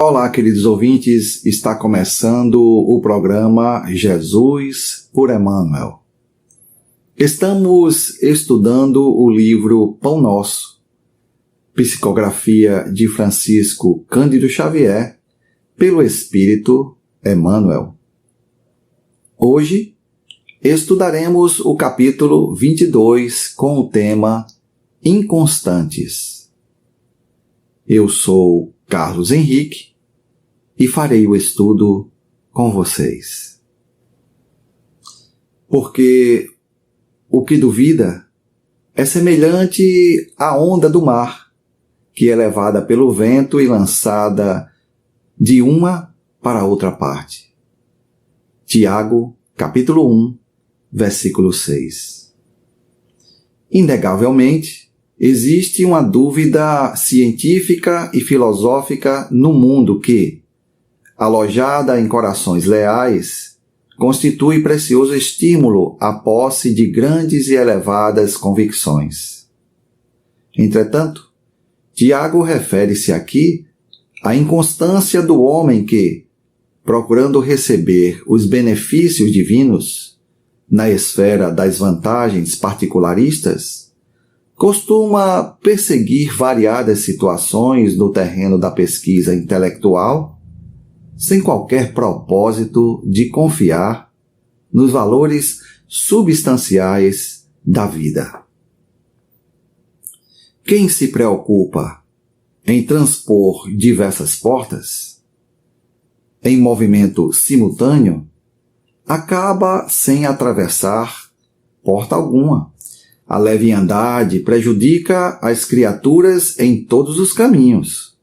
Olá, queridos ouvintes, está começando o programa Jesus por Emmanuel. Estamos estudando o livro Pão Nosso, psicografia de Francisco Cândido Xavier, pelo Espírito Emmanuel. Hoje estudaremos o capítulo 22 com o tema Inconstantes. Eu sou Carlos Henrique e farei o estudo com vocês. Porque o que duvida é semelhante à onda do mar, que é levada pelo vento e lançada de uma para outra parte. Tiago, capítulo 1, versículo 6. Inegavelmente, existe uma dúvida científica e filosófica no mundo que, alojada em corações leais, constitui precioso estímulo à posse de grandes e elevadas convicções. Entretanto, Tiago refere-se aqui à inconstância do homem que, procurando receber os benefícios divinos na esfera das vantagens particularistas, costuma perseguir variadas situações no terreno da pesquisa intelectual, sem qualquer propósito de confiar nos valores substanciais da vida. Quem se preocupa em transpor diversas portas, em movimento simultâneo, acaba sem atravessar porta alguma. A leviandade prejudica as criaturas em todos os caminhos,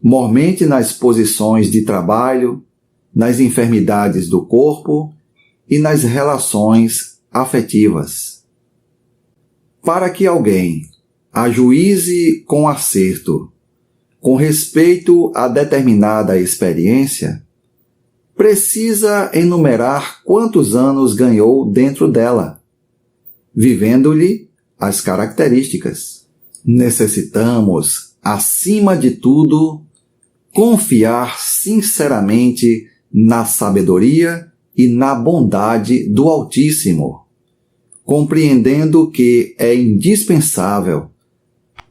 mormente nas posições de trabalho, nas enfermidades do corpo e nas relações afetivas. Para que alguém ajuize com acerto, com respeito a determinada experiência, precisa enumerar quantos anos ganhou dentro dela, vivendo-lhe as características. Necessitamos, acima de tudo, confiar sinceramente na sabedoria e na bondade do Altíssimo, compreendendo que é indispensável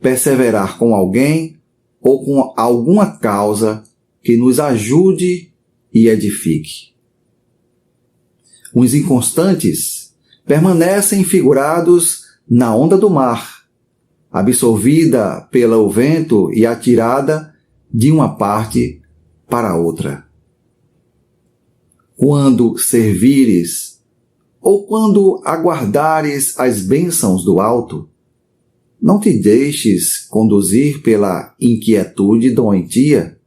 perseverar com alguém ou com alguma causa que nos ajude e edifique. Os inconstantes permanecem figurados na onda do mar, absorvida pelo vento e atirada de uma parte para outra. Quando servires ou quando aguardares as bênçãos do alto, não te deixes conduzir pela inquietude doentia.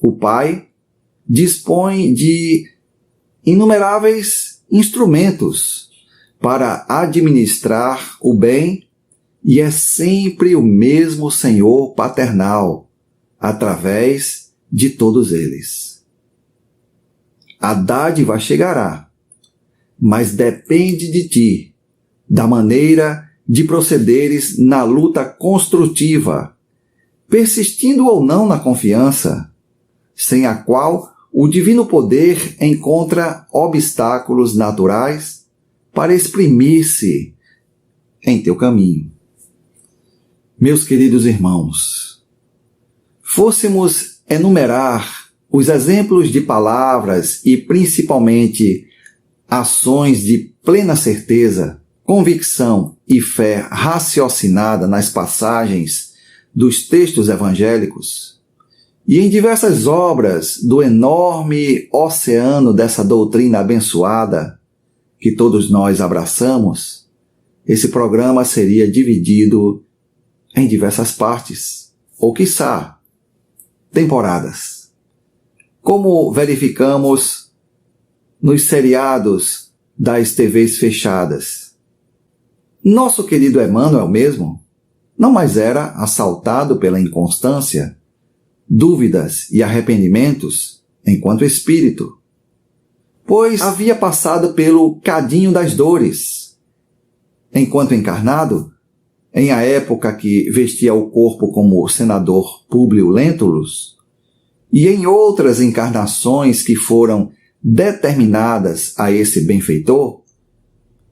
O Pai dispõe de inumeráveis instrumentos para administrar o bem e é sempre o mesmo Senhor paternal, através de todos eles. A dádiva chegará, mas depende de ti, da maneira de procederes na luta construtiva, persistindo ou não na confiança, sem a qual o divino poder encontra obstáculos naturais para exprimir-se em teu caminho. Meus queridos irmãos, fôssemos enumerar os exemplos de palavras e principalmente ações de plena certeza, convicção e fé raciocinada nas passagens dos textos evangélicos e em diversas obras do enorme oceano dessa doutrina abençoada que todos nós abraçamos, esse programa seria dividido em diversas partes, ou quiçá, temporadas. Como verificamos nos seriados das TVs fechadas. Nosso querido Emmanuel mesmo não mais era assaltado pela inconstância, dúvidas e arrependimentos enquanto espírito, pois havia passado pelo cadinho das dores. Enquanto encarnado, em a época que vestia o corpo como o senador Públio Lentulus, e em outras encarnações que foram determinadas a esse benfeitor,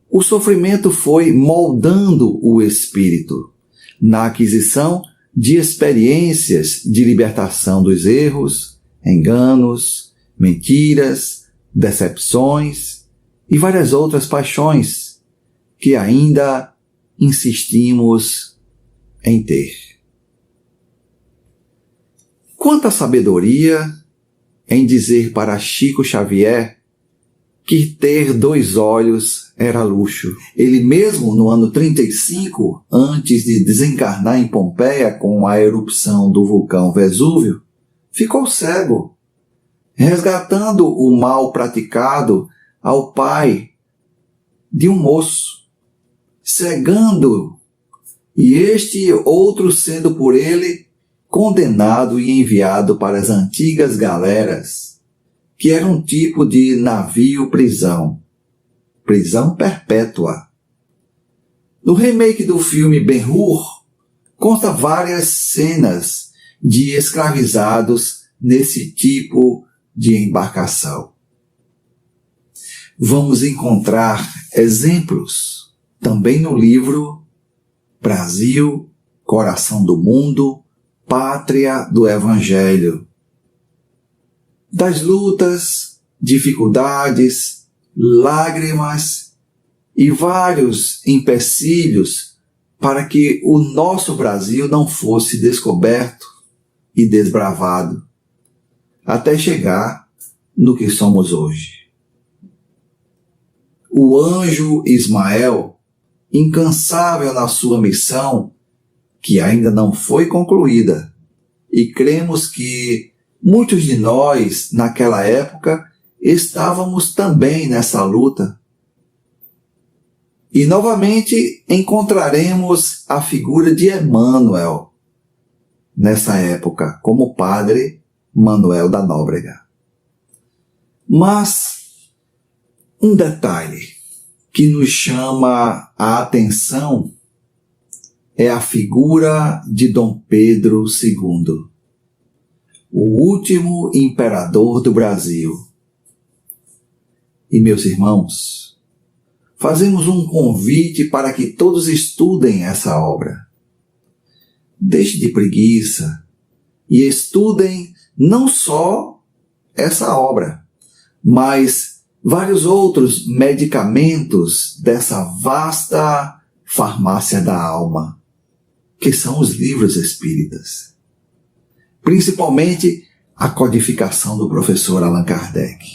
o sofrimento foi moldando o espírito na aquisição de experiências de libertação dos erros, enganos, mentiras, decepções e várias outras paixões que ainda insistimos em ter. Quanta sabedoria em dizer para Chico Xavier que ter 2 olhos era luxo. Ele mesmo, no ano 35, antes de desencarnar em Pompeia com a erupção do vulcão Vesúvio, ficou cego, resgatando o mal praticado ao pai de um moço, cegando, e este outro sendo por ele condenado e enviado para as antigas galeras, que era um tipo de navio-prisão, prisão perpétua. No remake do filme Ben-Hur, consta várias cenas de escravizados nesse tipo de embarcação. Vamos encontrar exemplos também no livro Brasil, Coração do Mundo, Pátria do Evangelho, das lutas, dificuldades, lágrimas e vários empecilhos para que o nosso Brasil não fosse descoberto e desbravado, até chegar no que somos hoje. O anjo Ismael, incansável na sua missão, que ainda não foi concluída, e cremos que muitos de nós, naquela época, estávamos também nessa luta. E novamente encontraremos a figura de Emmanuel, nessa época, como padre Manuel da Nóbrega. Mas um detalhe que nos chama a atenção é a figura de Dom Pedro II, o último imperador do Brasil. E, meus irmãos, fazemos um convite para que todos estudem essa obra. Deixe de preguiça e estudem não só essa obra, mas vários outros medicamentos dessa vasta farmácia da alma, que são os livros espíritas. Principalmente a codificação do professor Allan Kardec.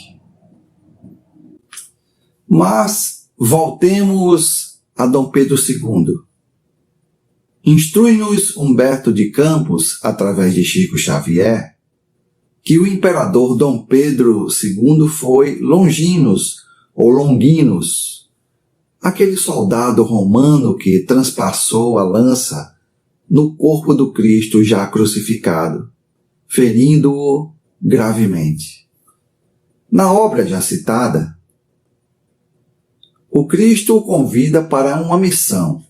Mas voltemos a Dom Pedro II. Instrui-nos Humberto de Campos, através de Chico Xavier, que o imperador Dom Pedro II foi Longinos, ou Longinos, aquele soldado romano que transpassou a lança no corpo do Cristo já crucificado, ferindo-o gravemente. Na obra já citada, o Cristo o convida para uma missão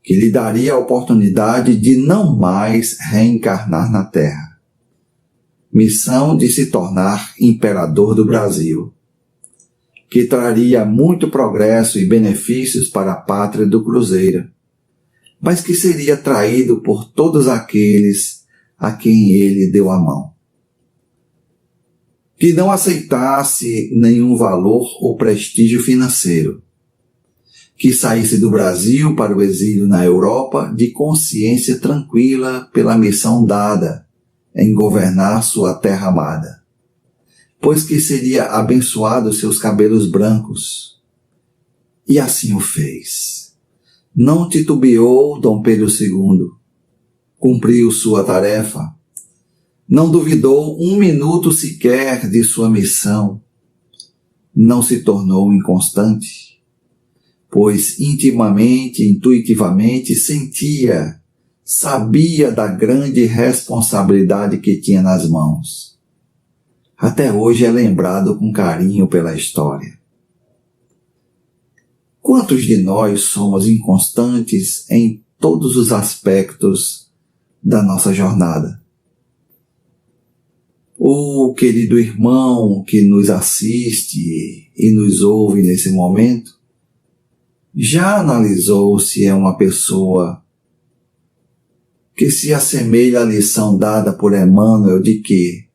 que lhe daria a oportunidade de não mais reencarnar na Terra. Missão de se tornar imperador do Brasil, que traria muito progresso e benefícios para a pátria do Cruzeiro, mas que seria traído por todos aqueles a quem ele deu a mão. Que não aceitasse nenhum valor ou prestígio financeiro, que saísse do Brasil para o exílio na Europa de consciência tranquila pela missão dada em governar sua terra amada, pois que seria abençoado seus cabelos brancos. E assim o fez. Não titubeou Dom Pedro II, cumpriu sua tarefa, não duvidou um minuto sequer de sua missão, não se tornou inconstante, pois intimamente, intuitivamente sentia, sabia da grande responsabilidade que tinha nas mãos. Até hoje é lembrado com carinho pela história. Quantos de nós somos inconstantes em todos os aspectos da nossa jornada. O querido irmão que nos assiste e nos ouve nesse momento, já analisou se é uma pessoa que se assemelha à lição dada por Emmanuel de que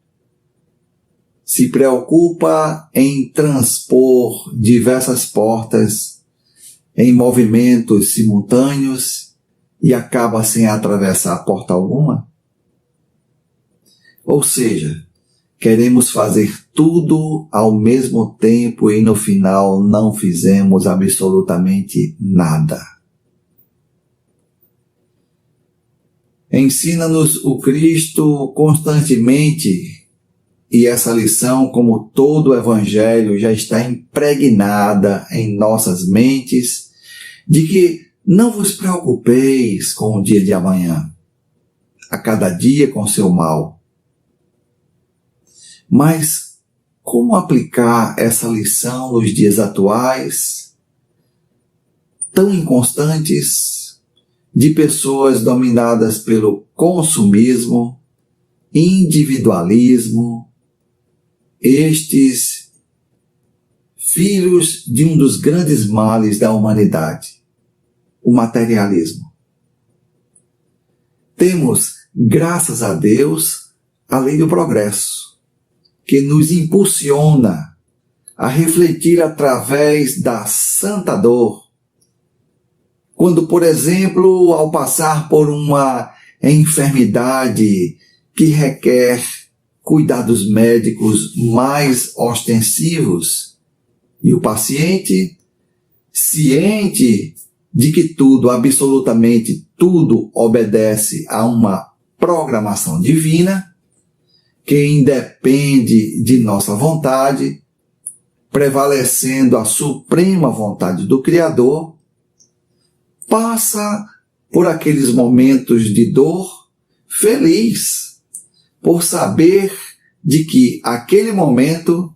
se preocupa em transpor diversas portas em movimentos simultâneos e acaba sem atravessar porta alguma? Ou seja, queremos fazer tudo ao mesmo tempo e no final não fizemos absolutamente nada. Ensina-nos o Cristo constantemente, e essa lição, como todo o Evangelho, já está impregnada em nossas mentes, de que não vos preocupeis com o dia de amanhã, a cada dia com seu mal. Mas como aplicar essa lição nos dias atuais, tão inconstantes, de pessoas dominadas pelo consumismo, individualismo, estes filhos de um dos grandes males da humanidade, o materialismo? Temos, graças a Deus, a lei do progresso, que nos impulsiona a refletir através da santa dor. Quando, por exemplo, ao passar por uma enfermidade que requer cuidados médicos mais ostensivos, e o paciente, ciente de que tudo, absolutamente tudo, obedece a uma programação divina, que independe de nossa vontade, prevalecendo a suprema vontade do Criador, passa por aqueles momentos de dor feliz, por saber de que aquele momento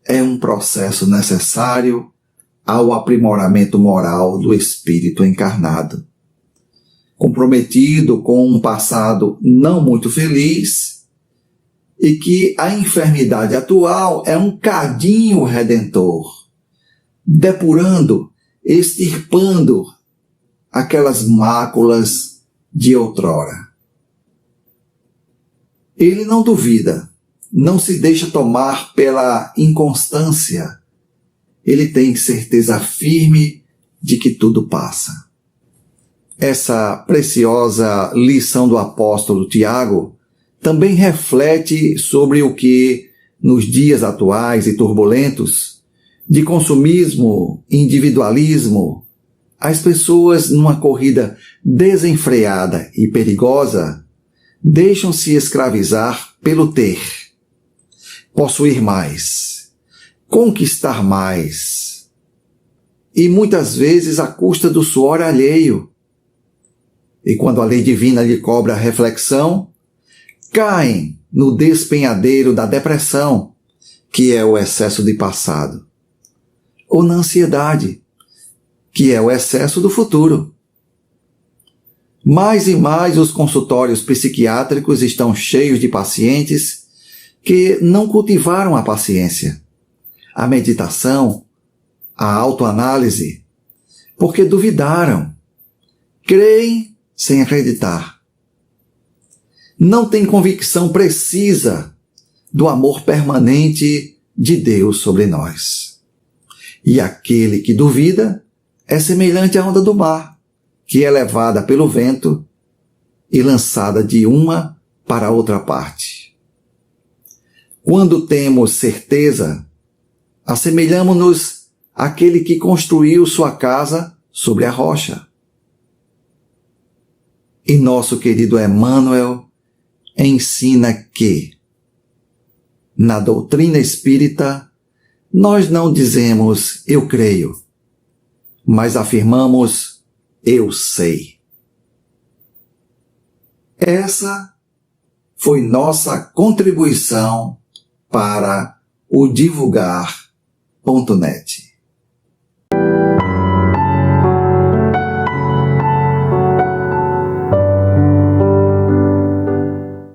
é um processo necessário ao aprimoramento moral do espírito encarnado, comprometido com um passado não muito feliz, e que a enfermidade atual é um cadinho redentor, depurando, extirpando aquelas máculas de outrora. Ele não duvida, não se deixa tomar pela inconstância. Ele tem certeza firme de que tudo passa. Essa preciosa lição do apóstolo Tiago também reflete sobre o que, nos dias atuais e turbulentos, de consumismo, individualismo, as pessoas, numa corrida desenfreada e perigosa, deixam-se escravizar pelo ter, possuir mais, conquistar mais, e muitas vezes à custa do suor alheio. E quando a lei divina lhe cobra a reflexão, caem no despenhadeiro da depressão, que é o excesso de passado, ou na ansiedade, que é o excesso do futuro. Mais e mais os consultórios psiquiátricos estão cheios de pacientes que não cultivaram a paciência, a meditação, a autoanálise, porque duvidaram, creem sem acreditar. Não têm convicção precisa do amor permanente de Deus sobre nós. E aquele que duvida é semelhante à onda do mar, que é levada pelo vento e lançada de uma para outra parte. Quando temos certeza, assemelhamo-nos àquele que construiu sua casa sobre a rocha. E nosso querido Emmanuel ensina que, na doutrina espírita, nós não dizemos eu creio, mas afirmamos eu sei. Essa foi nossa contribuição para o divulgar.net.